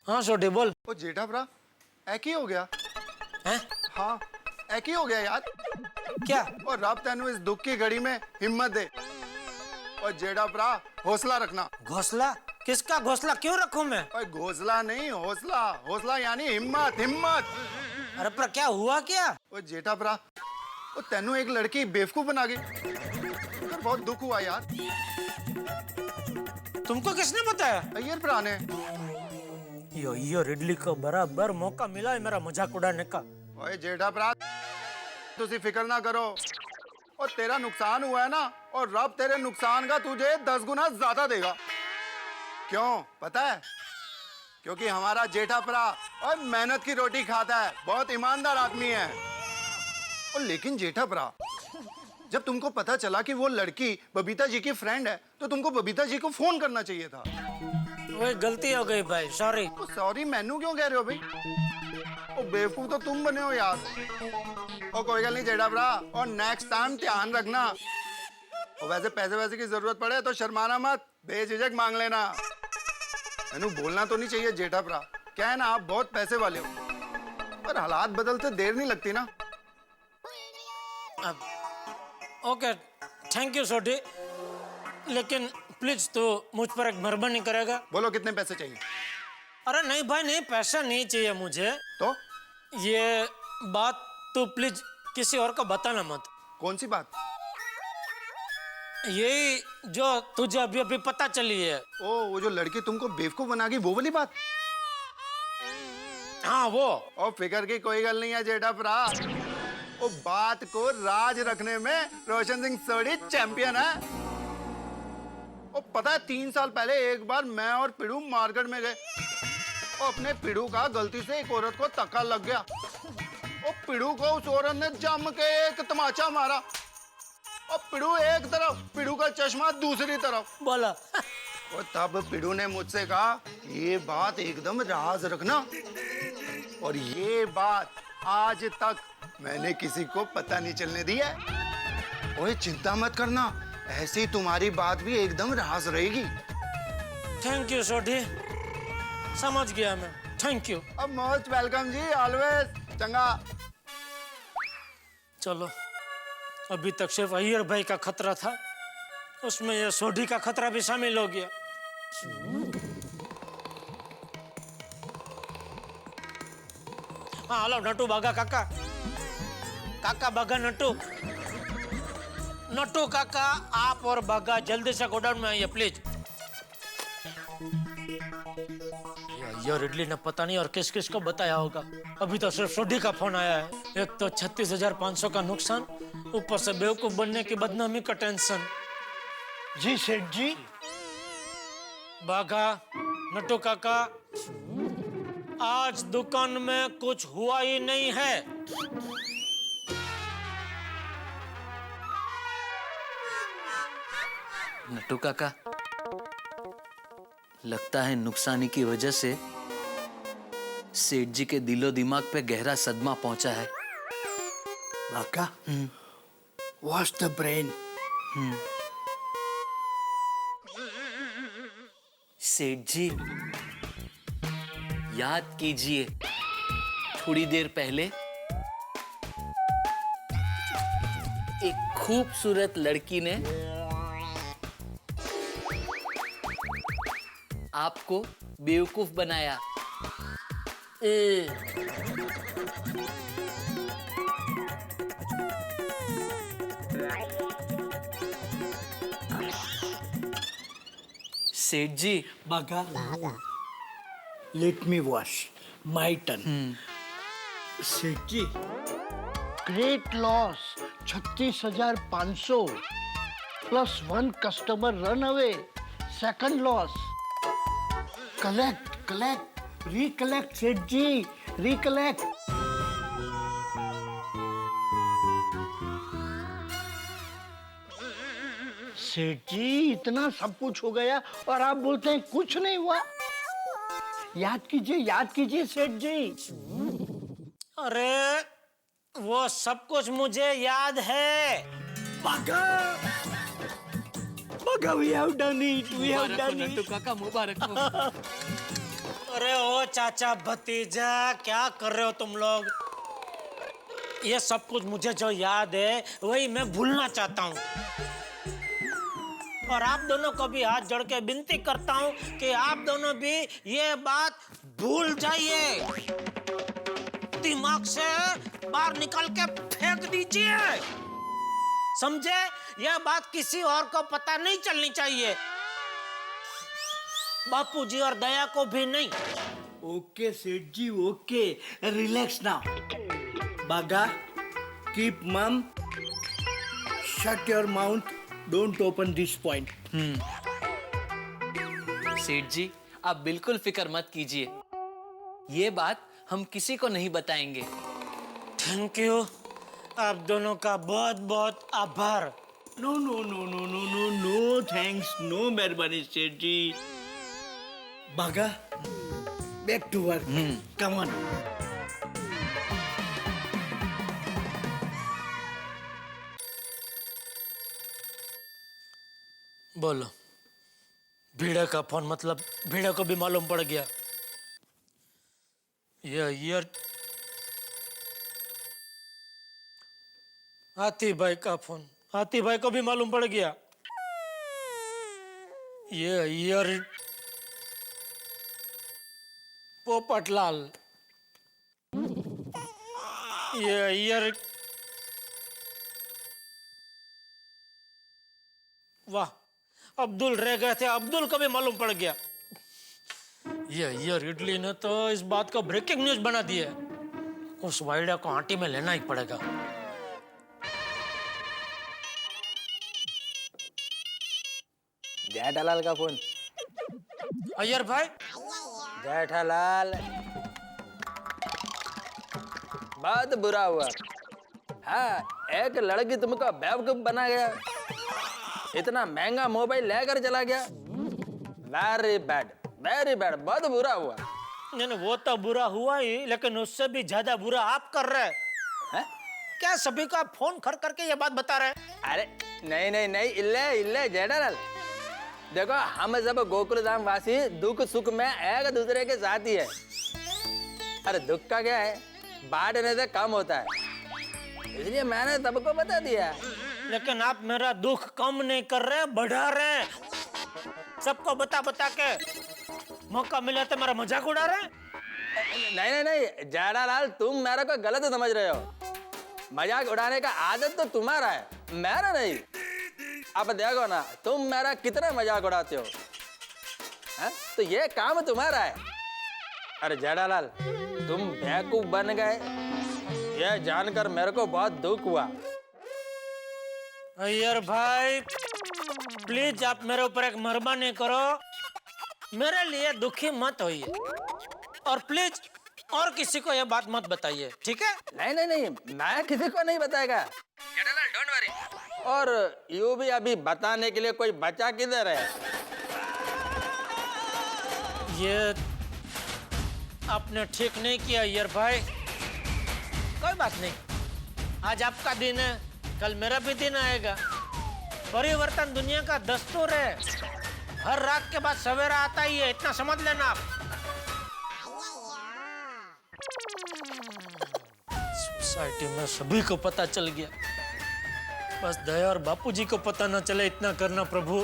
हाँ छोटे बोल। ओ जेठा भरा एक ही हो गया हैं? हाँ एक ही हो गया यार। क्या? और रब तेनू इस दुख की घड़ी में हिम्मत दे। और जेठा भरा हौसला रखना। घोंसला? किसका घोंसला क्यों रखूं मैं? और घोंसला नहीं हौसला, हौसला यानी हिम्मत हिम्मत। अरे पर क्या हुआ क्या? ओ जेठा भरा ओ तेनू एक लड़की बेवकूफ बना गई। पर बहुत दुख हुआ यार। तुमको किसने बताया? अय्यर भरा ने। यो रिडली को बराबर मौका मिला है मेरा मजाक उड़ाने का। ओए जेठा भरा तुसी फिक्र ना करो। और तेरा नुकसान हुआ है ना, और रब तेरे नुकसान का तुझे 10 गुना ज्यादा देगा। क्यों पता है? क्योंकि हमारा जेठा भरा और मेहनत की रोटी खाता है, बहुत ईमानदार आदमी है। और लेकिन जेठा भरा जब तुमको पता चला कि वो लड़की बबीता जी की फ्रेंड है, तो तुमको बबीता जी को फोन करना चाहिए था। वो गलती हो गई भाई, सॉरी। सॉरी मैनू क्यों कह रहे हो भाई? ओ बेवकूफ तो तुम बने हो यार। और कोई गल नहीं जेठा भरा, और नेक्स्ट टाइम ध्यान रखना। और वैसे पैसे की जरूरत पड़े तो शर्माना मत, बेझिझक मांग लेना। मैनू बोलना तो नहीं चाहिए जेठा भरा, क्या है ना आप बहुत पैसे वाले हो, पर हालात बदलते देर नहीं लगती ना। ओके थैंक यू छोटी, लेकिन प्लीज तो मुझ पर एक मेहरबानी करेगा? बोलो कितने पैसे चाहिए? अरे नहीं भाई नहीं, पैसा नहीं चाहिए मुझे। तो ये बात तू प्लीज किसी और को बताना मत। कौन सी बात? यही जो तुझे अभी अभी पता चली है। ओ वो जो लड़की तुमको बेवकूफ बना गई, वो वाली बात? हाँ वो। और फिकर की कोई गल नहीं है जेठा भरा। वो बात को राज रखने में रोशन सिंह सोढ़ी चैंपियन है। वो पता है 3 साल पहले एक बार मैं और पिड़ू मार्केट में गए, और अपने पिड़ू का गलती से एक औरत को धक्का लग गया। और पिड़ू को उस औरत ने जम के एक तमाचा मारा, और पिड़ू एक तरफ, पिड़ू का चश्मा दूसरी तरफ। बोला। और तब पिड़ू ने मुझसे कहा ये बात एकदम राज रखना। और ये बात आज तक मैंने किसी को पता नहीं चलने दी है। ओए चिंता मत करना, ऐसी तुम्हारी बात भी एकदम राज रहेगी। थैंक यू छोटी, समझ गया मैं, थैंक यू। अब मोस्ट वेलकम जी, ऑलवेज। चंगा चलो, अभी तक सिर्फ अय्यर भाई का खतरा था, उसमें ये सोढ़ी का खतरा भी शामिल हो गया। हाँ हेलो नट्टू बागा काका, काका बागा नट्टू, नट्टू काका आप और बागा जल्दी से गोडाउन में आइए प्लीज। ये इडली ने पता नहीं और किस किस को बताया होगा, अभी तो सिर्फ सोढ़ी का फोन आया है। एक तो 36,500 का नुकसान, ऊपर से बेवकूफ बनने की बदनामी का टेंशन। जी सेठ जी। बागा नट्टू काका, आज दुकान में कुछ हुआ ही नहीं है। नट्टू काका, लगता है नुकसानी की वजह से सेठ जी के दिलो दिमाग पे गहरा सदमा पहुंचा है। बाका, वॉश द ब्रेन। सेठ जी याद कीजिए, थोड़ी देर पहले एक खूबसूरत लड़की ने आपको बेवकूफ बनाया। सेठ जी। बाका, let me wash my turn. सेठ जी, great loss 36,500 plus 1 customer run away, second loss. Collect recollect सेठ जी, रिकलेक्ट। सेठ जी इतना सब कुछ हो गया और आप बोलते हैं कुछ नहीं हुआ। याद कीजिए सेठ जी। अरे वो सब कुछ मुझे याद है। बागा, we have done it, we have done it। Nattu काका मुबारक हो। अरे ओ चाचा भतीजा, क्या कर रहे हो तुम लोग? ये सब कुछ मुझे जो याद है वही मैं भूलना चाहता हूँ। और आप दोनों को भी हाथ जोड़ के विनती करता हूँ कि आप दोनों भी ये बात भूल जाइए, दिमाग से बाहर निकाल के फेंक दीजिए, समझे? यह बात किसी और को पता नहीं चलनी चाहिए, बापूजी और दया को भी नहीं। ओके सेठ जी, ओके, रिलैक्स नाउ। बागा, कीप मम, shut your mouth, don't open this point. सेठ जी, आप बिल्कुल फिक्र मत कीजिए, ये बात हम किसी को नहीं बताएंगे। थैंक यू, आप दोनों का बहुत बहुत आभार। No no no no no no no thanks, no मेहरबानी सेठ जी। बागा, back to work, come on. बोलो, भीड़े का फोन, मतलब भीड़े को भी मालूम पड़ गया? ये ईयर हाथी भाई का फोन, हाथी भाई को भी मालूम पड़ गया? ये ईयर पोपटलाल, ये ईयर, वाह, अब्दुल रह गए थे, अब्दुल को भी मालूम पड़ गया। ये इडली ने तो इस बात को ब्रेकिंग न्यूज बना दिया है। उस वाइडा को आंटी में लेना ही पड़ेगा। जेठालाल का फोन। अय्यर भाई, जेठालाल, बहुत बुरा हुआ। हाँ, एक लड़की तुमको बेवकूफ बना गया, इतना महंगा मोबाइल लेकर चला गया। वेरी बैड, वेरी बैड, बहुत बुरा हुआ। नहीं, वो तो बुरा हुआ ही, लेकिन उससे भी ज्यादा बुरा आप कर रहे हैं? क्या सभी को आप फोन कर करके ये बात बता रहे हैं? अरे नहीं नहीं नहीं, इल्ले इल्ले जेठालाल, देखो हम सब गोकुल धाम वासी दुख सुख में एक दूसरे के साथ ही है। अरे दुख का क्या है, बांटने से कम होता है, इसलिए मैंने सबको बता दिया। लेकिन आप मेरा दुख कम नहीं कर रहे, बढ़ा रहे हैं। सबको बता बता के मौका मिला तो मेरा मजाक उड़ा रहे हैं। नहीं नहीं नहीं जेठालाल, तुम मेरे को गलत समझ रहे हो। मजाक उड़ाने का आदत तो तुम्हारा है, मेरा नहीं। अब देखो ना, तुम मेरा कितना मजाक उड़ाते हो, है? तो ये काम तुम्हारा है। अरे जेठालाल, तुम बेवकूफ बन गए, ये जानकर मेरे को बहुत दुख हुआ। अय्यर भाई, प्लीज आप मेरे ऊपर एक मेहरबानी करो, मेरे लिए दुखी मत होइए, और प्लीज और किसी को ये बात मत बताइए, ठीक है? नहीं नहीं नहीं, मैं किसी को नहीं बताएगा। Jethalal don't worry. और यू भी अभी बताने के लिए कोई बचा किधर है? ये आपने ठीक नहीं किया अय्यर भाई। कोई बात नहीं, आज आपका दिन है, कल मेरा भी दिन आएगा। परिवर्तन दुनिया का दस्तूर है, हर रात के बाद सवेरा आता ही है, इतना समझ लेना आप। सोसाइटी में सभी को पता चल गया, बस दया और बापूजी को पता न चले, इतना करना प्रभु।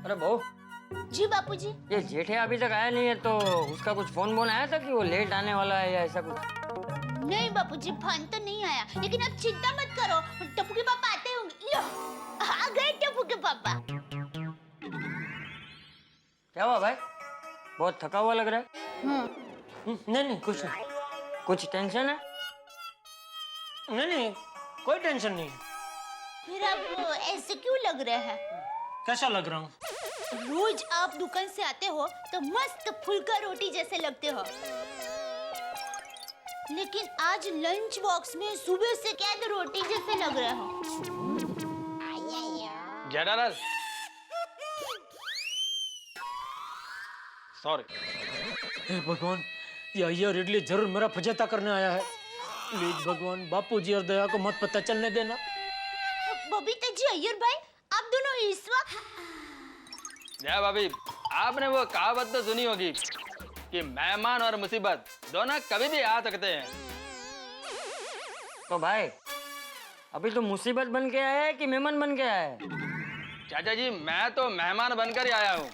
अरे बहू, जी बापूजी। ये जेठे अभी तक आया नहीं है, तो उसका कुछ फोन बोन आया था कि वो लेट आने वाला है या ऐसा कुछ? नहीं बापूजी, फोन तो नहीं आया, लेकिन आप चिंता मत करो, टप्पू के पापा आते होंगे। लो, आ गए टप्पू के पापा। क्या हुआ भाई, बहुत थका हुआ लग रहा है? नहीं, कुछ नहीं। कुछ टेंशन है? नहीं, कोई टेंशन नहीं। फिर आप ऐसे क्यों लग रहे हैं? कैसा लग रहा हूँ? रोज आप दुकान से आते हो तो मस्त फुल्का रोटी जैसे लगते हो, लेकिन आज लंच बॉक्स में सुबह से कैद रोटी जैसे लग रहे हो। जेठालाल, सॉरी। हे भगवान, ये अय्यर इडली जरूर मेरा फजेता करने आया है। प्लीज भगवान, बापूजी और दया को मत पता चलने देना। बबीता जी, अय्यर भाई, आप दोनों इस वक्त? जय भाभी, आपने वो कहावत तो सुनी होगी कि मेहमान और मुसीबत दोनों कभी भी आ सकते हैं। तो भाई अभी तो मुसीबत बन के आया है कि मेहमान बन के आया है? चाचा जी, मैं तो मेहमान बनकर ही आया हूँ।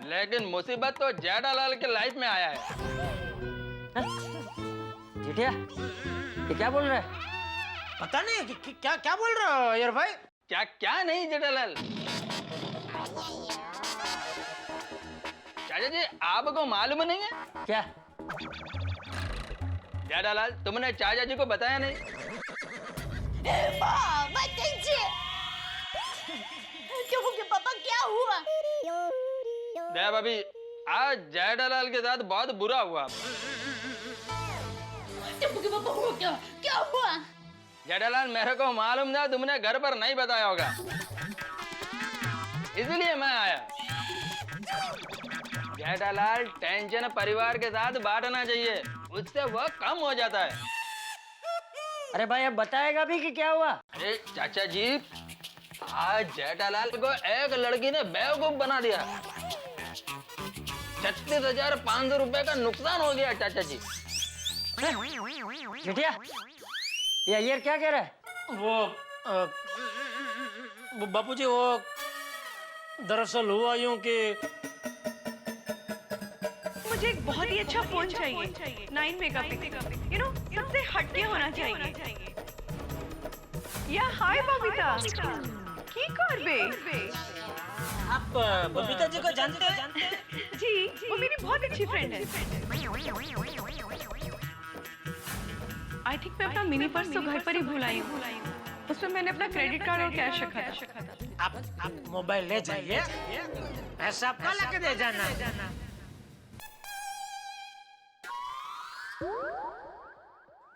लेकिन मुसीबत तो जेठालाल के लाइफ में आया है। जिठिया ये क्या बोल रहा है? पता नहीं क्या क्या बोल रहे हो अय्यर भाई? क्या क्या नहीं जेठालाल? चाचा जी, आपको मालूम नहीं है? क्या? जेठालाल, तुमने चाचा जी को बताया नहीं? बताइए टप्पू के पापा, क्या हुआ? दया भाभी, आज जेठालाल के साथ बहुत बुरा हुआ। टप्पू के पापा हुआ क्या? क्या हुआ? जेठालाल, मेरे को मालूम था तुमने घर पर नहीं बताया होगा, इसलिए मैं आया। जेठालाल, टेंशन परिवार के साथ बांटना चाहिए, उससे वो कम हो जाता है। अरे भाई अब बताएगा भी कि क्या हुआ? अरे चाचा जी, आज जेठालाल को एक लड़की ने बेवकूफ बना दिया। 36,500 रुपए का नुकसान हो गया चाचा जी। जिठिया ये अय्यर क्या कह रहा है? वो बापूजी, वो दरअसल हुआ यूं कि मुझे एक बहुत ही अच्छा फोन चाहिए, 9 मेगापिक्सल, यू नो, सबसे हटके होना चाहिए। या हाय बबीता, की करबे? आप बबीता जी को जानते हैं? जी, वो मेरी बहुत अच्छी फ्रेंड है। आई थिंक मैं अपना मिनी पर्स तो घर पर ही भूल आई हूँ। उसमें मैंने अपना क्रेडिट कार्ड और कैश रखा था। आप मोबाइल ले जाइए, पैसा आपका लाके दे जाना।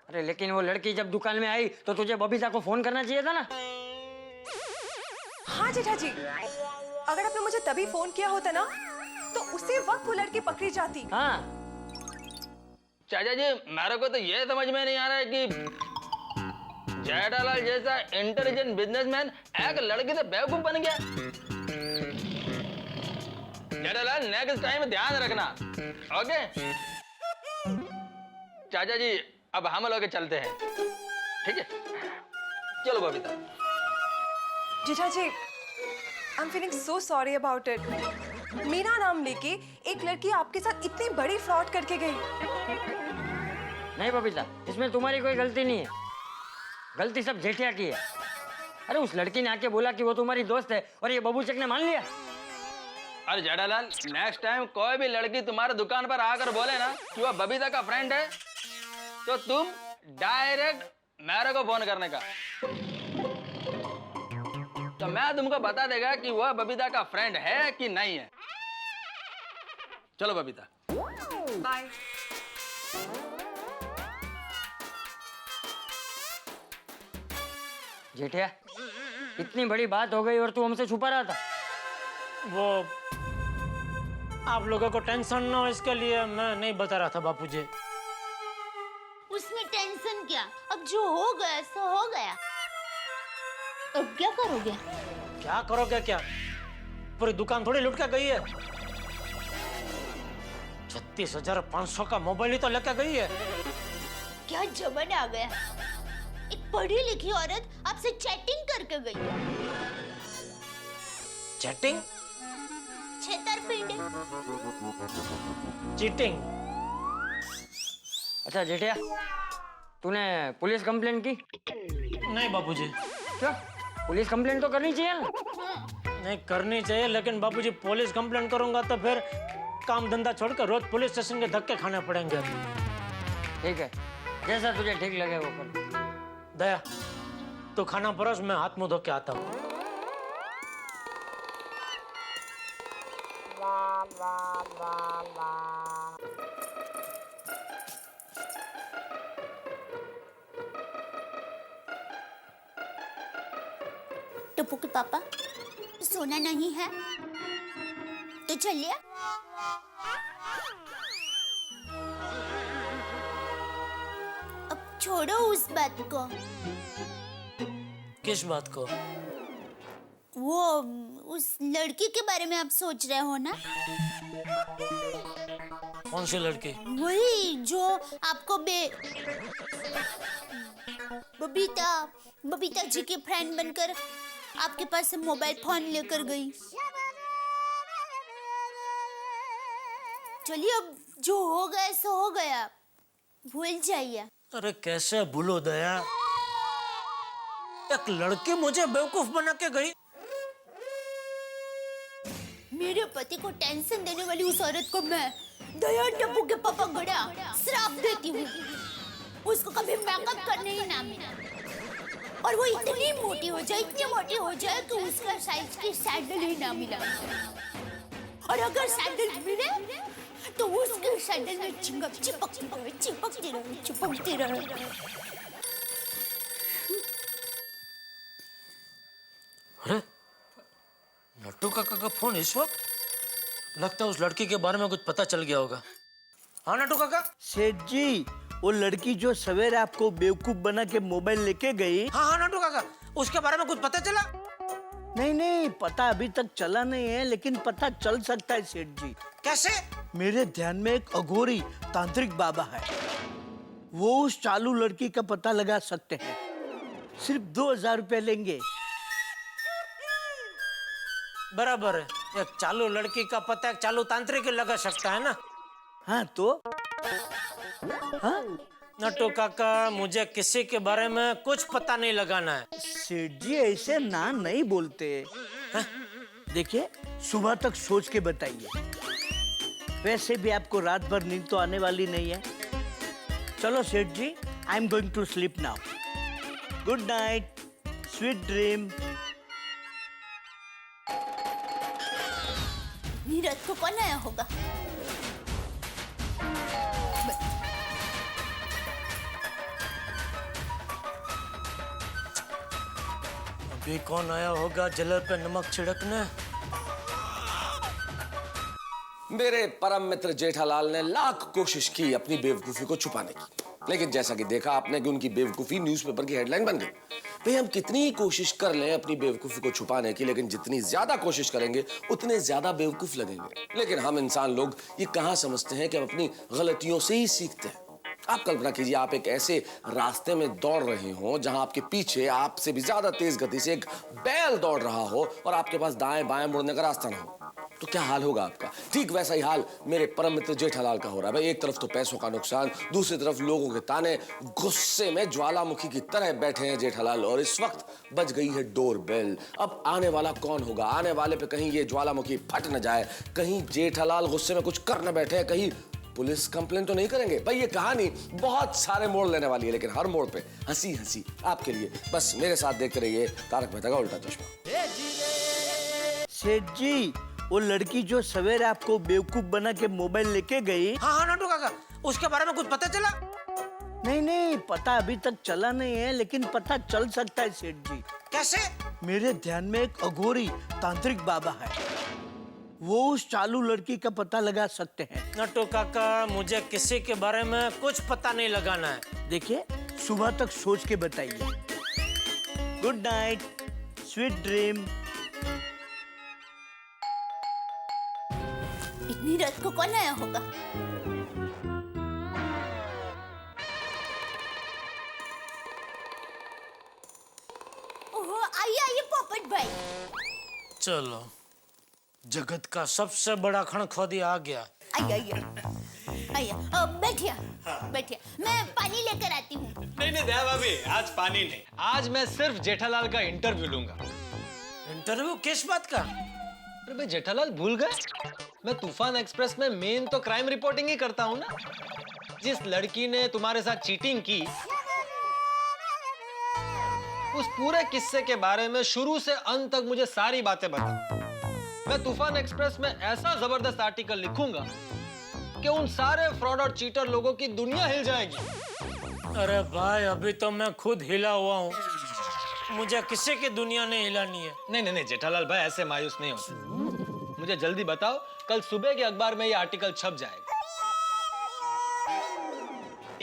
अरे लेकिन वो लड़की जब दुकान में आई तो तुझे बबीता को फोन करना चाहिए था ना? हाँ जेठा जी, अगर आपने मुझे तभी फोन किया होता ना तो उसी वक्त वो लड़की पकड़ी जाती। हाँ चाचा जी, मेरे को तो ये समझ में नहीं आ रहा है कि जेठालाल जैसा इंटेलिजेंट बिजनेसमैन एक लड़की से बेवकूफ बन गया। जेठालाल, नेक्स्ट टाइम ध्यान रखना, ओके? चाचा जी, अब हम लोग चलते हैं, ठीक है? चलो Babita. Jetha ji, I am feeling so sorry about it. मेरा नाम लेके एक लड़की आपके साथ इतनी बड़ी फ्रॉड करके गई। नहीं बबीता, इसमें तुम्हारी कोई गलती नहीं है, गलती सब जेठिया की है। अरे उस लड़की ने आके बोला कि वो तुम्हारी दोस्त है और ये बबूचक ने मान लिया। अरे जेठालाल, नेक्स्ट टाइम कोई भी लड़की तुम्हारे दुकान पर आकर बोले ना कि वो बबीता का फ्रेंड है, तो तुम डायरेक्ट मेरे को फोन करने का, तो मैं तुमको बता देगा कि वह बबीता का फ्रेंड है कि नहीं है। चलो बबीता, बाय। जेठिया, इतनी बड़ी बात हो गई और तू हमसे छुपा रहा था। वो आप लोगों को टेंशन ना हो इसके लिए मैं नहीं बता रहा था बापूजी। उसमें टेंशन क्या, अब जो हो गया सो हो गया। अब क्या करोगे? क्या करोगे क्या? पूरी दुकान थोड़ी लुट के गई है। 36,500 का मोबाइल ही तो लेके गई है। क्या जमाना आ गया, एक पढ़ी लिखी औरत आपसे चैटिंग करके गई। चैटिंग? छेतरपिंडी। चीटिंग। अच्छा जेठिया, तूने पुलिस कंप्लेंट की? नहीं बापूजी। क्यों? पुलिस कंप्लेंट तो करनी चाहिए ना? नहीं करनी चाहिए, लेकिन बापूजी पुलिस कंप्लेंट करूंगा तो फिर काम धंधा छोड़कर रोज पुलिस स्टेशन के धक्के खाने पड़ेंगे। ठीक है, जैसा तुझे ठीक लगे वो कर। दया, तू खाना परोस, मैं हाथ मुंह धो के आता हूँ। टप्पू के पापा, सोना नहीं है तो चलिए। अब छोड़ो उस बात को। किस बात को? वो उस लड़की के बारे में आप सोच रहे हो ना? कौन सी लड़की? वही जो आपको बबीता जी की फ्रेंड बनकर आपके पास से मोबाइल फोन लेकर गई। चलिए, अब जो हो गया सो हो गया, भूल जाइए। अरे कैसे भूलो दया? एक लड़की मुझे बेवकूफ बना के गई। मेरे पति को टेंशन देने वाली उस औरत को मैं दया टप्पू के पापा गड़ा श्राप देती हूँ। उसको कभी मेकअप करने ही ना मिला, और वो इतनी मोटी हो जाए कि उसका साइज की सैंडल ही ना मिला। और अगर सैंडल मिले तो उसके सैंडल में चिंगम चिपकती रहे। अरे नट्टू काका का फोन इस वक्त? लगता है उस लड़की के बारे में कुछ पता चल गया होगा। हाँ नट्टू काका? सेठ जी, वो लड़की जो सवेरे आपको बेवकूफ बना के मोबाइल लेके गई। हाँ नट्टू काका, उसके बारे में कुछ पता चला? नहीं, पता अभी तक चला नहीं है, लेकिन पता चल सकता है सेठ जी। कैसे? मेरे ध्यान में एक अघोरी तांत्रिक बाबा है, वो उस चालू लड़की का पता लगा सकते हैं। सिर्फ 2000 रुपए लेंगे। बराबर है, एक चालू लड़की का पता एक चालू तांत्रिक लगा सकता है ना? हाँ तो? हाँ? नट्टू काका, मुझे किसी के बारे में कुछ पता नहीं लगाना है। सेठ जी ऐसे ना नहीं बोलते। देखिए, सुबह तक सोच के बताइए। वैसे भी आपको रात भर नींद तो आने वाली नहीं है। चलो सेठ जी, I am going to sleep now. Good night, sweet dream. Neeraj को कौन आया होगा? अभी कौन आया होगा जलर पे नमक छिड़कने? मेरे परम मित्र जेठालाल ने लाख कोशिश की अपनी बेवकूफी को छुपाने की, लेकिन जैसा कि देखा आपने कि उनकी बेवकूफी न्यूज़पेपर की हेडलाइन बन गई। भाई, हम कितनी ही कोशिश कर लें अपनी बेवकूफी को छुपाने की, लेकिन जितनी ज्यादा कोशिश करेंगे उतने ज्यादा बेवकूफ लगेंगे। लेकिन हम इंसान लोग ये कहाँ समझते हैं कि हम अपनी गलतियों से ही सीखते हैं। आप कल्पना कीजिए, आप एक ऐसे रास्ते में दौड़ रहे हो जहां आपके पीछे आपसे भी ज्यादा तेज गति से एक बैल दौड़ रहा हो और आपके पास दाएं बाएं मुड़ने का रास्ता ना हो, तो क्या हाल होगा आपका? ठीक वैसा ही हाल मेरे परम मित्र जेठालाल का हो रहा है। भाई, एक तरफ तो पैसों का नुकसान, दूसरी तरफ लोगों के ताने। गुस्से में ज्वालामुखी की तरह बैठे हैं जेठालाल, और इस वक्त बज गई है डोर बेल। अब आने वाला कौन होगा? आने वाले पे कहीं ये ज्वालामुखी फट न जाए, कहीं जेठालाल गुस्से में कुछ कर न बैठे, कहीं पुलिस कंप्लेन तो नहीं करेंगे। भाई, ये कहानी बहुत सारे मोड़ लेने वाली है, लेकिन हर मोड़ पे हंसी हंसी आपके लिए। बस मेरे साथ देखते रहिए तारक मेहता का उल्टा चश्मा। सेठ जी, वो लड़की जो सवेरे आपको बेवकूफ बना के मोबाइल लेके गई। हाँ नट्टू काका, उसके बारे में कुछ पता चला? नहीं, पता अभी तक चला नहीं है, लेकिन पता चल सकता है सेठ जी। कैसे? मेरे ध्यान में एक अघोरी तांत्रिक बाबा है, वो उस चालू लड़की का पता लगा सकते हैं। नट्टू काका, मुझे किसी के बारे में कुछ पता नहीं लगाना है। देखिए, सुबह तक सोच के बताइए। Good night, sweet dream. इतनी रात को कौन आया होगा? ओहो, आइए पोपट भाई। चलो, जगत का सबसे बड़ा खड़खोदी आ गया। आइए, बैठिए, बैठिए, मैं पानी लेकर आती हूँ। नहीं दया भाभी, आज पानी नहीं, आज मैं सिर्फ जेठालाल का इंटरव्यू लूंगा। इंटरव्यू किस बात का? अरे भाई, जेठालाल भूल गए? मैं तूफान एक्सप्रेस में मेन तो क्राइम रिपोर्टिंग ही करता हूँ ना। जिस लड़की ने तुम्हारे साथ चीटिंग की, उस पूरे किस्से के बारे में शुरू से अंत तक मुझे सारी बातें बता। मैं तूफान एक्सप्रेस में ऐसा जबरदस्त आर्टिकल लिखूंगा कि उन सारे फ्रॉड और चीटर लोगों की दुनिया हिल जाएगी। अरे भाई, अभी तो मैं खुद हिला हुआ हूँ, मुझे किसी की दुनिया नहीं हिलानी है। नहीं जेठालाल भाई, ऐसे मायूस नहीं होते। मुझे जल्दी बताओ, कल सुबह के अखबार में ये आर्टिकल छप जाएगा।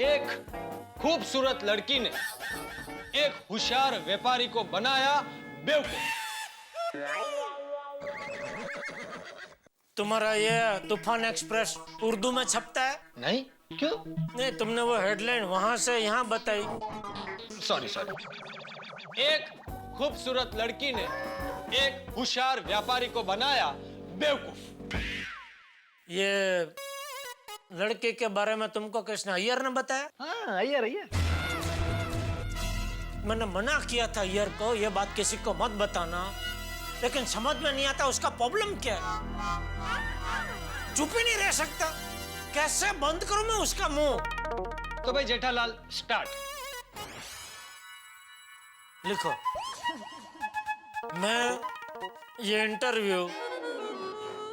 एक खूबसूरत लड़की ने एक होशियार व्यापारी को बनाया बेवकूफ। तुम्हारा ये तूफान एक्सप्रेस उर्दू में छपता है? नहीं, क्यों? नहीं, तुमने वो हेडलाइन वहां से यहाँ बताई। सॉरी। एक खूबसूरत लड़की ने एक होशियार व्यापारी को बनाया बेवकूफ। ये लड़के के बारे में तुमको कृष्ण अय्यर ने बताया? हाँ, अय्यर। मैंने मना किया था अय्यर को ये बात किसी को मत बताना, लेकिन समझ में नहीं आता उसका प्रॉब्लम क्या है। चुप ही नहीं रह सकता, कैसे बंद करूं मैं उसका मुंह? तो भाई जेठालाल स्टार्ट। लिखो, मैं ये इंटरव्यू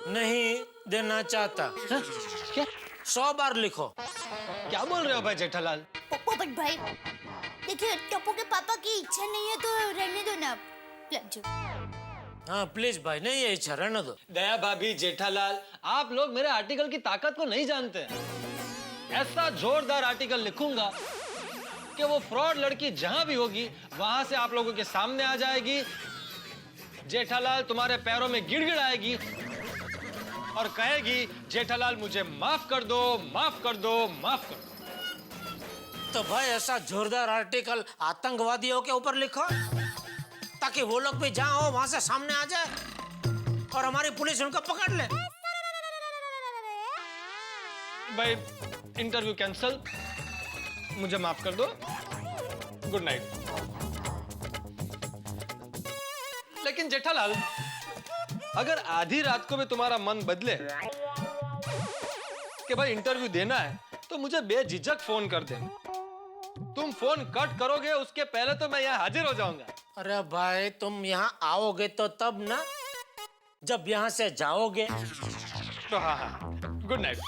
नहीं देना चाहता। क्या? 100 बार लिखो। क्या बोल रहे हो भाई जेठालाल? पोपट भाई, देखिए टप्पू के पापा की इच्छा नहीं है तो रहने दो ना। हाँ प्लीज भाई, नहीं ये इच्छा, रहने दो। दया भाभी, जेठालाल, आप लोग मेरे आर्टिकल की ताकत को नहीं जानते हैं। ऐसा जोरदार आर्टिकल लिखूंगा कि वो फ्रॉड लड़की जहां भी होगी वहां से आप लोगों के सामने आ जाएगी। जेठालाल तुम्हारे पैरों में गिड़गिड़ाएगी और कहेगी, जेठालाल मुझे माफ कर दो, माफ कर दो, माफ कर दो। तो भाई ऐसा जोरदार आर्टिकल आतंकवादियों के ऊपर लिखो, ताकि वो लोग भी जहां हो वहां से सामने आ जाए और हमारी पुलिस उनको पकड़ ले। भाई इंटरव्यू कैंसल, मुझे माफ कर दो, गुड नाइट। लेकिन जेठालाल, अगर आधी रात को भी तुम्हारा मन बदले कि भाई इंटरव्यू देना है तो मुझे बेझिझक फोन कर देना। तुम फोन कट करोगे उसके पहले तो मैं यहाँ हाजिर हो जाऊंगा। अरे भाई तुम यहाँ आओगे तो तब ना, जब यहाँ से जाओगे। तो हाँ, गुड नाइट।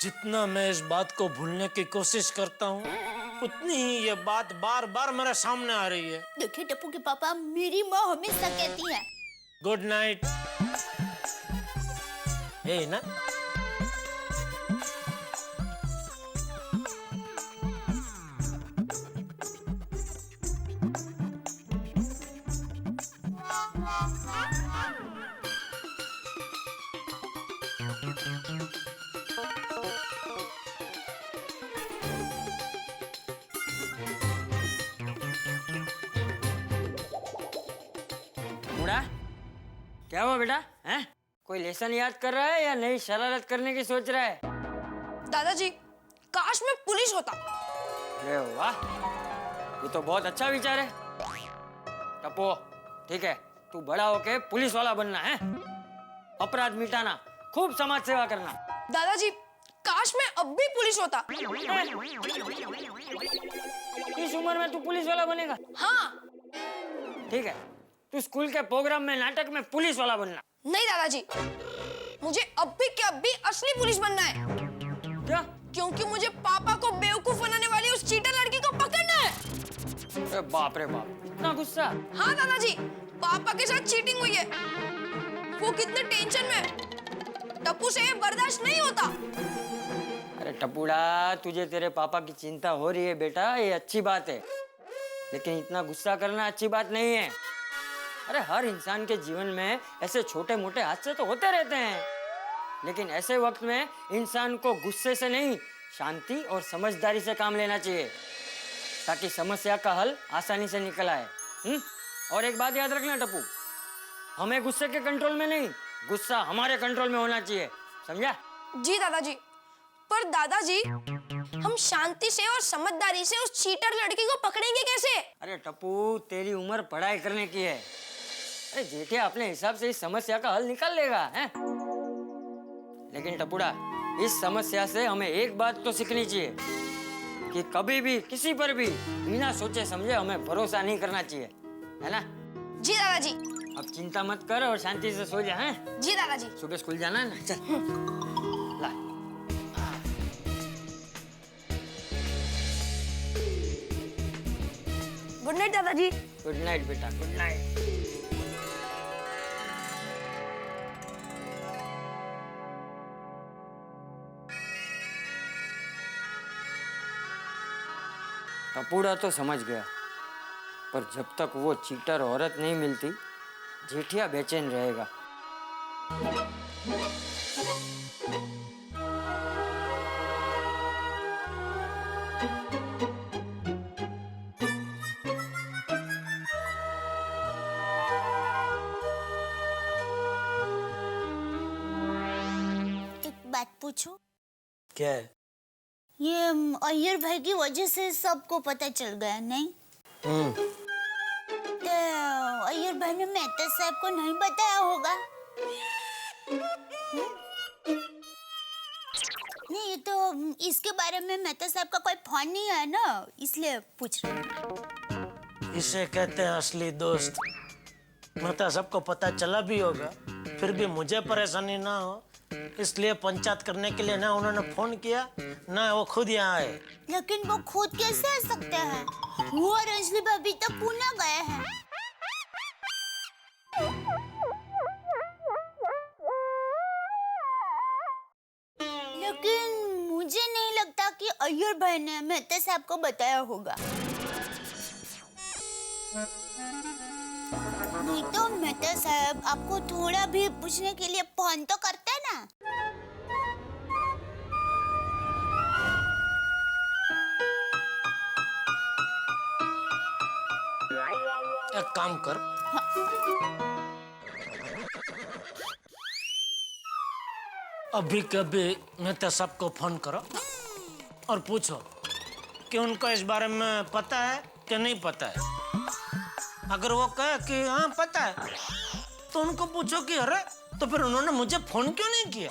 जितना मैं इस बात को भूलने की कोशिश करता हूँ, उतनी ही ये बात बार बार मेरे सामने आ रही है। देखिए टप्पू के पापा, मेरी माँ हमेशा कहती है गुड नाइट। ए ना, मुड़ा, क्या हुआ बेटा? हैं? कोई लेसन याद कर रहा है या नई शरारत करने की सोच रहा है? दादाजी, काश मैं पुलिस होता। अरे वाह, ये तो बहुत अच्छा विचार है। टप्पू, ठीक है, तू बड़ा होके पुलिस वाला बनना है, अपराध मिटाना, खूब समाज सेवा करना। दादाजी, काश मैं अब भी पुलिस होता। इस उम्र में तू पुलिस वाला बनेगा? हाँ। ठीक है, तू स्कूल के प्रोग्राम में, नाटक में पुलिस वाला बनना। नहीं दादाजी, मुझे अब भी क्या भी असली पुलिस बनना है। क्या? क्योंकि मुझे पापा को बेवकूफ बनाने वाली उस चीटर लड़की को पकड़ना है। अरे बाप रे बाप, इतना गुस्सा? हाँ दादाजी, पापा के साथ चीटिंग हुई है। वो कितने टेंशन में, टप्पू से ये बर्दाश्त नहीं होता। अरे टप्पूड़ा, तुझे तेरे पापा की चिंता हो रही है बेटा, ये अच्छी बात है, लेकिन इतना गुस्सा करना अच्छी बात नहीं है। अरे हर इंसान के जीवन में ऐसे छोटे मोटे हादसे तो होते रहते हैं, लेकिन ऐसे वक्त में इंसान को गुस्से से नहीं, शांति और समझदारी से काम लेना चाहिए, ताकि समस्या का हल आसानी से निकल आए। और एक बात याद रखना टप्पू, हमें गुस्से के कंट्रोल में नहीं, गुस्सा हमारे कंट्रोल में होना चाहिए, समझा? जी दादाजी। पर दादाजी, हम शांति से और समझदारी से उस चीटर लड़की को पकड़ेंगे कैसे? अरे टप्पू, तेरी उम्र पढ़ाई करने की है। अरे जेठे अपने हिसाब से इस समस्या का हल निकाल लेगा, हैं? लेकिन टप्पूड़ा, इस समस्या से हमें एक बात तो सीखनी चाहिए कि कभी भी किसी पर भी बिना सोचे समझे हमें भरोसा नहीं करना चाहिए, है ना? जी दादाजी। अब चिंता मत कर और शांति से सो जा, हैं? जी दादाजी। सुबह स्कूल जाना है ना, चल ला। गुड नाइट दादाजी। गुड नाइट बेटा, गुड नाइट। टपूड़ा तो समझ गया, पर जब तक वो चीटर औरत नहीं मिलती जेठिया बेचैन रहेगा। एक बात पूछूं? क्या है? ये अय्यर भाई की वजह से सबको पता चल गया नहीं? तो अय्यर भाई ने मेहता साहब को नहीं बताया होगा? नहीं, ये तो इसके बारे में मेहता साहब का कोई फोन नहीं है ना, इसलिए पूछ रही हूँ। इसे कहते हैं असली दोस्त। मतलब सबको पता चला भी होगा, फिर भी मुझे परेशानी ना हो, इसलिए पंचायत करने के लिए ना उन्होंने फोन किया ना वो खुद यहाँ आए। लेकिन वो खुद कैसे आ सकते हैं? वो और अंजलि भाभी तो पुणे गए हैं। लेकिन मुझे नहीं लगता कि अय्यर भाई ने मेहता साहब को बताया होगा। नहीं तो मेहता साहब आपको थोड़ा भी पूछने के लिए फोन तो करते हैं ना। एक काम कर, अभी कभी मेहता साहब को फोन करो और पूछो कि उनको इस बारे में पता है कि नहीं पता है। अगर वो कहे कि हाँ पता है, तो उनको पूछो कि अरे तो फिर उन्होंने मुझे फोन क्यों नहीं किया।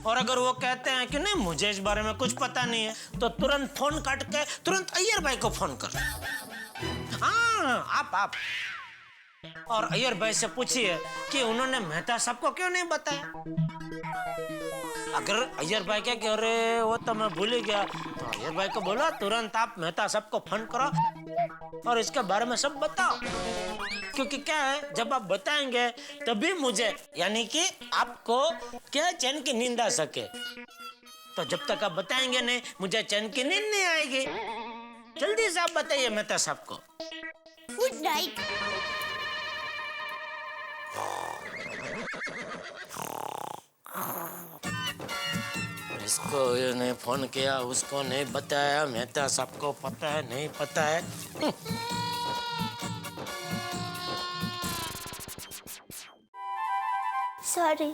और अगर वो कहते हैं कि नहीं मुझे इस बारे में कुछ पता नहीं है, तो तुरंत फोन काट के तुरंत अय्यर भाई को फोन कर। हाँ आप और अय्यर भाई से पूछिए कि उन्होंने मेहता साहब को क्यों नहीं बताया। अगर अय्यर भाई क्या कि अरे वो तो मैं भूल ही गया, तो अय्यर भाई को बोलो तुरंत आप मेहता साहब को फोन करो और इसके बारे में सब बताओ। क्योंकि क्या है, जब आप बताएंगे तभी मुझे यानी कि आपको क्या चैन की नींद आ सके। तो जब तक आप बताएंगे नहीं, मुझे चैन की नींद नहीं आएगी। जल्दी से आप बताइए मेहता साहब को। Good night. इसको ये नहीं फोन किया, उसको नहीं बताया, मेहता साहब को पता है नहीं पता है। सॉरी।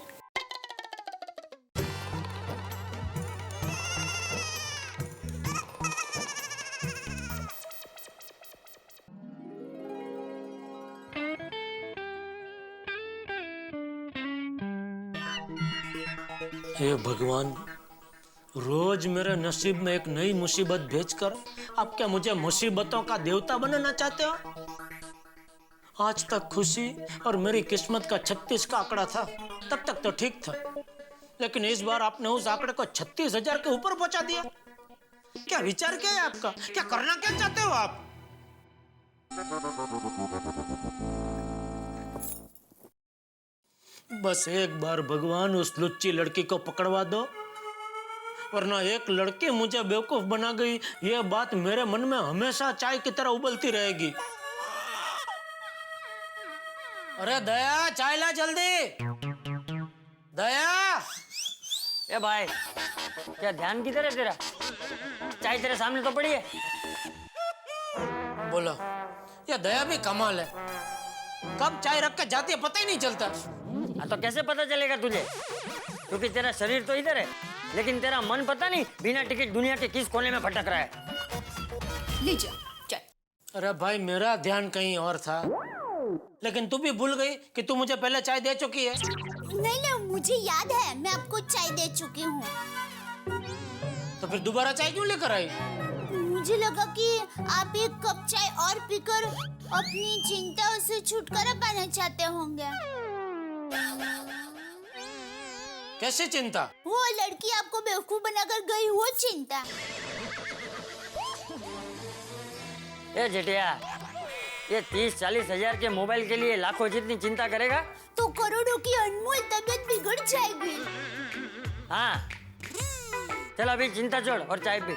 हे भगवान, रोज मेरे नसीब में एक नई मुसीबत भेजकर आप क्या मुझे मुसीबतों का देवता बनाना चाहते हो? आज तक खुशी और मेरी किस्मत का 36 का आंकड़ा था, तब तक तो ठीक था, लेकिन इस बार आपने उस आंकड़े को 36,000 के ऊपर पहुंचा दिया। क्या विचार क्या है आपका? क्या करना क्या चाहते हो आप? बस एक बार भगवान उस लुच्ची लड़की को पकड़वा दो, वरना एक लड़की मुझे बेवकूफ बना गई, ये बात मेरे मन में हमेशा चाय की तरह उबलती रहेगी। अरे दया, चाय ला जल्दी। दया। ए भाई, क्या ध्यान किधर है तेरा? चाय तेरे सामने तो पड़ी है। बोलो, ये दया भी कमाल है, कब चाय रख के जाती है पता ही नहीं चलता। हाँ तो कैसे पता चलेगा तुझे? क्योंकि तेरा शरीर तो इधर है, लेकिन तेरा मन पता नहीं बिना टिकट दुनिया के किस कोने में भटक रहा है। लीजिए चाय। अरे भाई, मेरा ध्यान कहीं और था, लेकिन तू भी भूल गई कि तू मुझे पहले चाय दे चुकी है। नहीं, मुझे याद है, मैं आपको चाय दे चुकी हूँ। तो फिर दोबारा चाय क्यों लेकर आई? मुझे लगा कि आप एक कप चाय और पीकर अपनी चिंताओं से छुटकारा पाना चाहते होंगे। कैसी चिंता? वो लड़की आपको बेवकूफ बनाकर गई, वो चिंता। ए जेठिया, ये 30-40 हजार के मोबाइल के लिए लाखों जितनी चिंता करेगा तो करोड़ों की अनमोल तबीयत बिगड़ जाएगी। हाँ, चल अभी चिंता छोड़ और चाय पी।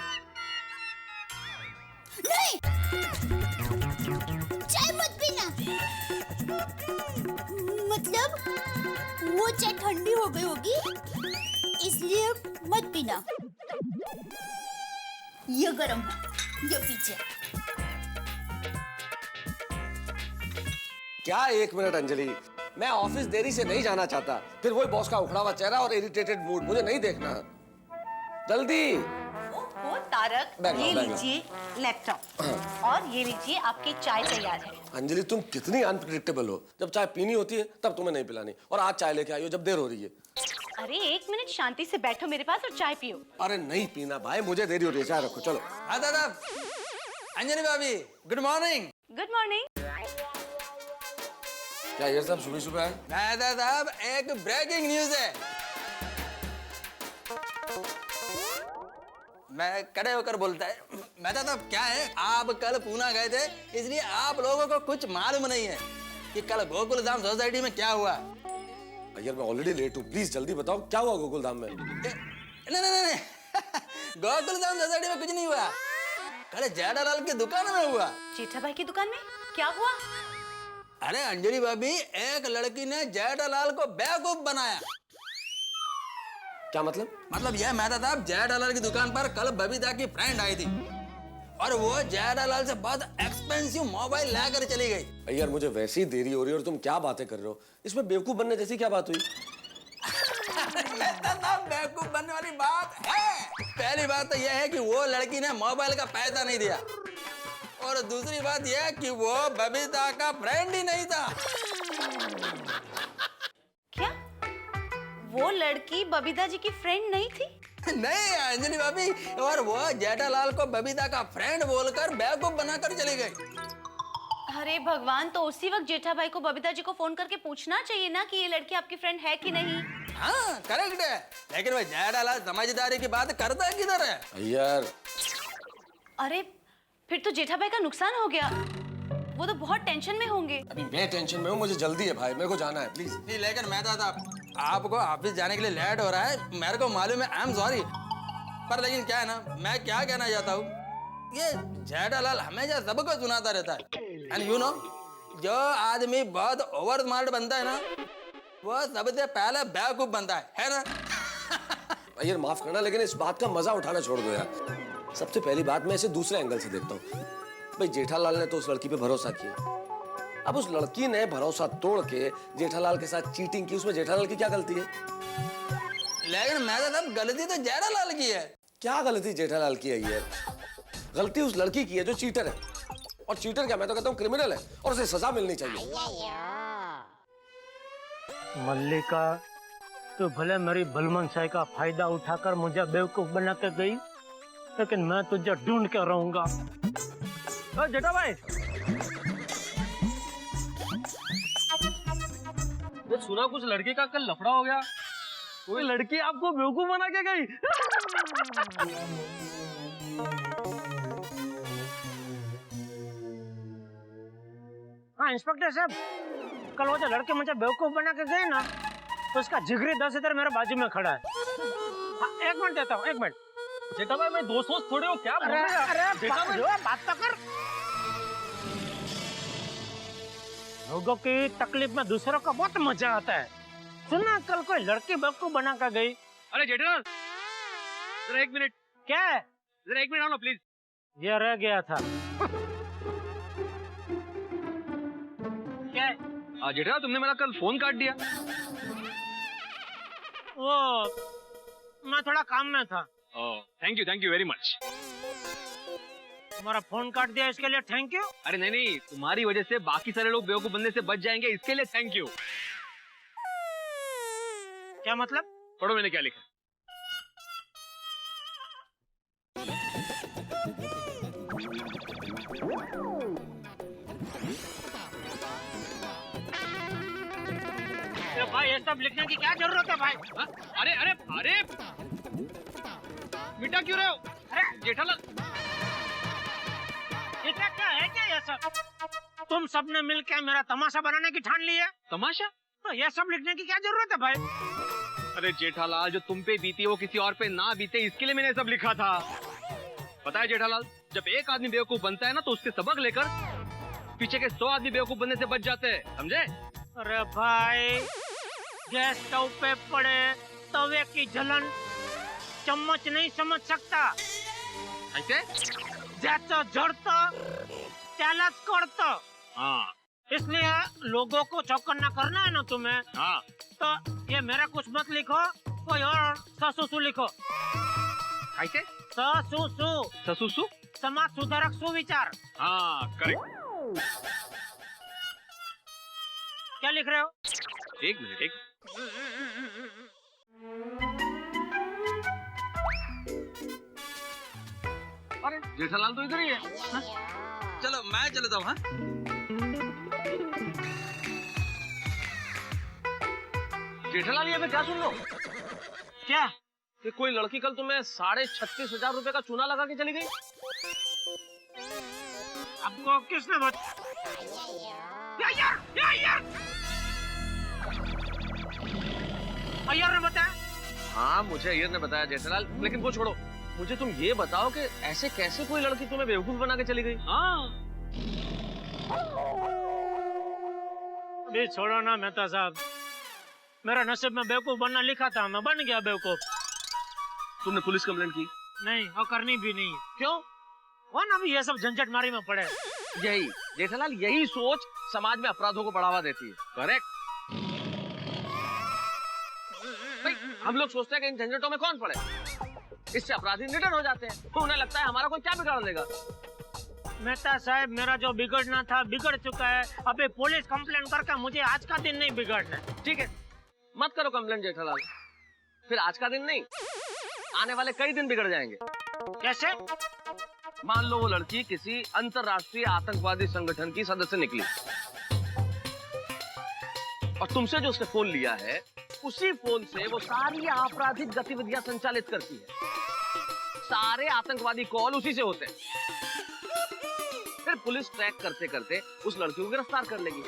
वो चाय ठंडी हो गई होगी, इसलिए मत पीना। ये गरम है, ये पीछे। क्या 1 मिनट अंजलि, मैं ऑफिस देरी से नहीं जाना चाहता, फिर वही बॉस का उखड़ा हुआ चेहरा और इरिटेटेड मूड मुझे नहीं देखना। जल्दी। ओहो तारक, बैग लो, ये बैग लो। लीजिए लैपटॉप और ये लीजिए आपकी चाय तैयार है। अंजलि तुम कितनी अनप्रिडिक्टेबल हो, जब चाय पीनी होती है तब तुम्हें नहीं पिलानी, और आज चाय लेके आई हो जब देर हो रही है। अरे 1 मिनट शांति से बैठो मेरे पास और चाय पियो। अरे नहीं पीना भाई, मुझे देरी हो रही है, चाय रखो चलो। हाँ दादा, अंजलि भाभी गुड मॉर्निंग। Good morning. क्या ये सब सुबह सुबह है? दादा साहब एक ब्रेकिंग न्यूज है। मैं खड़े होकर बोलता है, मेहता साहब क्या है, आप कल पूना गए थे, इसलिए आप लोगों को कुछ मालूम नहीं है कि कल गोकुल धाम सोसाइटी में क्या हुआ। यार मैं ऑलरेडी लेट हूँ, प्लीज जल्दी बताओ क्या हुआ गोकुल धाम में। नहीं गोकुल धाम सोसाइटी में कुछ नहीं हुआ, कल जेठालाल की दुकान में हुआ। जेठा भाई की दुकान में क्या हुआ? अरे अंजलि भाभी, एक लड़की ने जेठालाल को बेवकूफ बनाया। क्या मतलब? मतलब यह मेहता साहब, जेठालाल की दुकान पर कल बबीता की फ्रेंड आई थी और वो जेठालाल से बहुत एक्सपेंसिव मोबाइल लेकर चली गई। यार मुझे वैसी देरी हो रही है और तुम क्या बातें कर रहे हो, इसमें बेवकूफ बनने जैसी क्या बात हुई? मेहता साहब बेवकूफ बनने वाली बात है। पहली बात तो यह है कि वो लड़की ने मोबाइल का पैसा नहीं दिया, और दूसरी बात यह कि वो बबीता का फ्रेंड ही नहीं था। क्या वो लड़की बबीता जी की फ्रेंड नहीं थी? नहीं अंजलि भाभी, और वो जेठालाल को बबीता का फ्रेंड बोलकर बेवकूफ बनाकर चली गई। अरे भगवान, तो उसी वक्त जेठा भाई को बबीता जी को फोन करके पूछना चाहिए ना कि ये लड़की आपकी फ्रेंड है कि नहीं। हाँ करेक्ट है, लेकिन वो जेठालाल समझदारी की बात करता किधर है यार? अरे फिर तो जेठा भाई का नुकसान हो गया, वो तो बहुत टेंशन में होंगे। अभी मैं टेंशन में हूँ, मुझे जल्दी है भाई, मेरे को जाना है प्लीज। नहीं लेकिन मेहता साहब, आपको ऑफिस जाने के लिए लेट हो रहा है, मेरे को मालूम है, आई एम सॉरी, पर लेकिन क्या है ना, मैं क्या कहना चाहता हूँ, ये जेठालाल हमेशा सबको सुनाता रहता है। एंड यू नो, जो आदमी बहुत ओवर स्मार्ट बनता है ना, वो सबसे पहले बेवकूफ बनता है ना? यार माफ करना, लेकिन इस बात का मजा उठाना छोड़ दो यार। सबसे पहली बात मैं इसे दूसरे एंगल से देखता हूँ। भाई जेठालाल ने तो उस लड़की पे भरोसा किया, अब उस लड़की ने भरोसा तोड़ के जेठालाल के साथ चीटिंग की, उसमें जेठालाल की क्या गलती है? लेकिन मैं तो गलती तो जेठालाल की है। क्या गलती जेठालाल की है? ये गलती उस लड़की की है जो चीटर है, और चीटर क्या, मैं तो कहता हूँ क्रिमिनल है, और उसे सजा मिलनी चाहिए। मल्लिका, तो भले मेरी भलमनसाई का फायदा उठाकर मुझे बेवकूफ बना के गई, लेकिन मैं तुझे ढूंढ के रहूंगा। जेठा भाई, सुना कुछ लड़के का कल लफड़ा हो गया, कोई लड़की आपको बेवकूफ बना के गई। हाँ इंस्पेक्टर साहब, कल वो जो लड़के मुझे बेवकूफ बना के गए ना, तो उसका जिगरी 10 इधर मेरे बाजू में खड़ा है। हाँ, 1 मिनट देता हूँ, 1 मिनट। जेठा भाई मैं दोस्त थोड़े हो, क्या बोल रहे हैं? अरे बात तो कर। लोगों की तकलीफ में दूसरों को बहुत मजा आता है। सुनना, कल कोई लड़की बेवकूफ बना कर गई। अरे जेठालाल, जरा 1 मिनट। क्या है? जरा 1 मिनट आओ ना प्लीज। ये रह गया था। क्या है? जेठालाल, तुमने मेरा कल फोन काट दिया। वो मैं थोड़ा काम में था। Thank you very much. तुम्हारा फोन काट दिया, इसके लिए थैंक यू। अरे नहीं, तुम्हारी वजह से बाकी सारे लोग बेवकूफ बनने से बच जाएंगे, इसके लिए थैंक यू। क्या मतलब? पढ़ो मैंने क्या लिखा। भाई ये सब लिखने की क्या जरूरत है भाई? हा? अरे अरे अरे मिटा क्यों रहे हो? अरे जेठालाल, ये क्या है? क्या ये सब? तुम सबने मिलकर मेरा तमाशा बनाने की ठान ली है। तमाशा? तो ये सब लिखने की क्या जरूरत है भाई? अरे जेठालाल, जो तुम पे बीती वो किसी और पे ना बीते, इसके लिए मैंने सब लिखा था। पता है जेठालाल, जब एक आदमी बेवकूफ बनता है ना, तो उससे सबक लेकर पीछे के 100 आदमी बेवकूफ बनने से बच जाते हैं, समझे? अरे भाई, गैस स्टोव पे पड़े तवे की जलन चम्मच नहीं समझ सकता. ज्याचं जडतं त्यालाच कळतं. इसलिए लोगों को चौकन्ना करना है ना तुम्हें. तो ये मेरा कुछ मत लिखो, कोई और ससुसु लिखो. कैसे? ससुसु समाज सुधारक सुविचार. हाँ करेक्ट. क्या लिख रहे हो? एक मिनट एक. अरे जेठालाल तो इधर ही है. हाँ? चलो मैं चलता हूँ. हाँ जेठालाल ये क्या सुन लो. क्या? कि कोई लड़की कल तुम्हें 36,500 रुपए का चूना लगा के चली गई. आपको किसने अय्यर ने बताया? हाँ मुझे अय्यर ने बताया जेठालाल. लेकिन वो छोड़ो, मुझे तुम ये बताओ कि ऐसे कैसे कोई लड़की तुम्हें बेवकूफ बना के चली गई. हाँ अभी छोड़ो ना मेहता साहब. मेरा नसीब में बेवकूफ बनना लिखा था, मैं बन गया बेवकूफ. तुमने पुलिस कंप्लेंट की? नहीं और करनी भी नहीं. क्यों? वो ना अभी ये सब झंझट मारी में पड़े. यही जेठालाल, यही सोच समाज में अपराधों को बढ़ावा देती है. करेक्ट. भाई हम लोग सोचते हैं कि इन झंझटों में कौन पड़े. इससे अपराधी निडर हो जाते हैं. तो उन्हें लगता है हमारा कोई क्या बिगाड़ लेगा. मेहता साहब मेरा जो बिगड़ना था बिगड़ चुका है. अभी पुलिस कंप्लेन करके मुझे आज का दिन नहीं बिगाड़ना. ठीक है मत करो कंप्लेंट जेठालाल. फिर आज का दिन नहीं, आने वाले कई दिन बिगड़ जाएंगे. कैसे? मान लो वो लड़की किसी अंतरराष्ट्रीय आतंकवादी संगठन की सदस्य निकली और तुमसे जो उसने फोन लिया है उसी फोन से वो सारी आपराधिक गतिविधियां संचालित करती है. सारे आतंकवादी कॉल उसी से होते हैं. फिर पुलिस ट्रैक करते करते उस लड़की को गिरफ्तार कर लेगी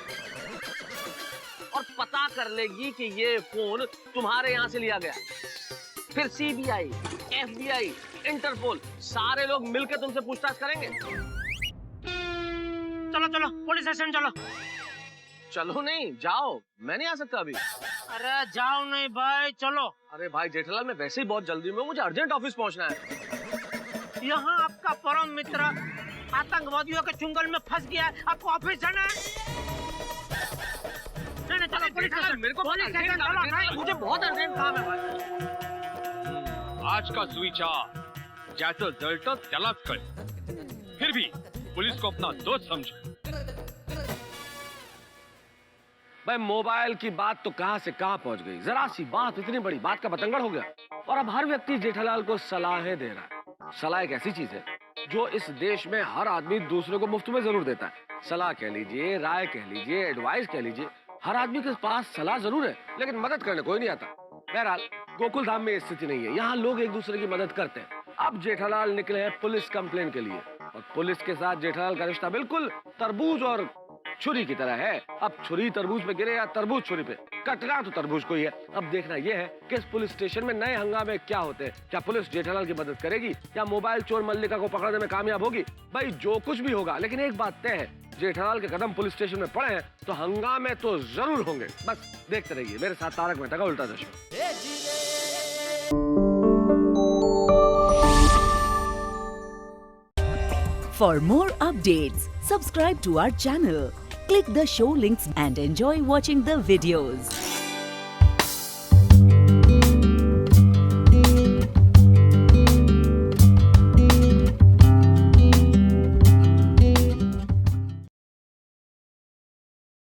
और पता कर लेगी कि ये फोन तुम्हारे यहाँ से लिया गया. फिर सीबीआई, एफबीआई, इंटरपोल सारे लोग मिलकर तुमसे पूछताछ करेंगे. चलो चलो पुलिस स्टेशन चलो. चलो नहीं जाओ, मैं नहीं आ सकता अभी. अरे जाओ नहीं भाई चलो. अरे भाई जेठालाल मैं वैसे ही बहुत जल्दी में, मुझे अर्जेंट ऑफिस पहुंचना है. यहाँ आपका परम मित्र आतंकवादियों के चुंगल में फंस गया है. आपको ऑफिस जाना है? नहीं चलो पुलिस स्टेशन. मेरे को मुझे बहुत अर्जेंट काम है भाई. आज का सुविचार ज्याचं जळतं त्यालाच कळ. फिर भी पुलिस को अपना दोस्त समझो. भाई मोबाइल की बात तो कहां से कहां पहुंच गई. जरा सी बात इतनी बड़ी बात का बतंगड़ हो गया और अब हर व्यक्ति जेठालाल को सलाहें दे रहा है. सलाह एक ऐसी चीज है जो इस देश में हर आदमी दूसरे को मुफ्त में जरूर देता है. सलाह कह लीजिए, राय कह लीजिए, एडवाइस कह लीजिए, हर आदमी के पास सलाह जरूर है लेकिन मदद करने कोई नहीं आता. बहरहाल गोकुल धाम में स्थिति नहीं है. यहाँ लोग एक दूसरे की मदद करते हैं. अब जेठालाल निकले हैं पुलिस कंप्लेन के लिए और पुलिस के साथ जेठालाल का रिश्ता बिल्कुल तरबूज और छुरी की तरह है. अब छुरी तरबूज पे गिरे या तरबूज छुरी पे, कटना तो तरबूज को ही है. अब देखना यह है कि इस पुलिस स्टेशन में नए हंगामे क्या होते हैं. क्या पुलिस जेठालाल की मदद करेगी या मोबाइल चोर मल्लिका को पकड़ने में कामयाब होगी. भाई जो कुछ भी होगा लेकिन एक बात तय है, जेठालाल के कदम पुलिस स्टेशन में पड़े हैं तो हंगामे तो जरूर होंगे. बस देखते रहिए मेरे साथ तारक मेहता का उल्टा चश्मा. For more updates, subscribe to our channel, click the show links and enjoy watching the videos.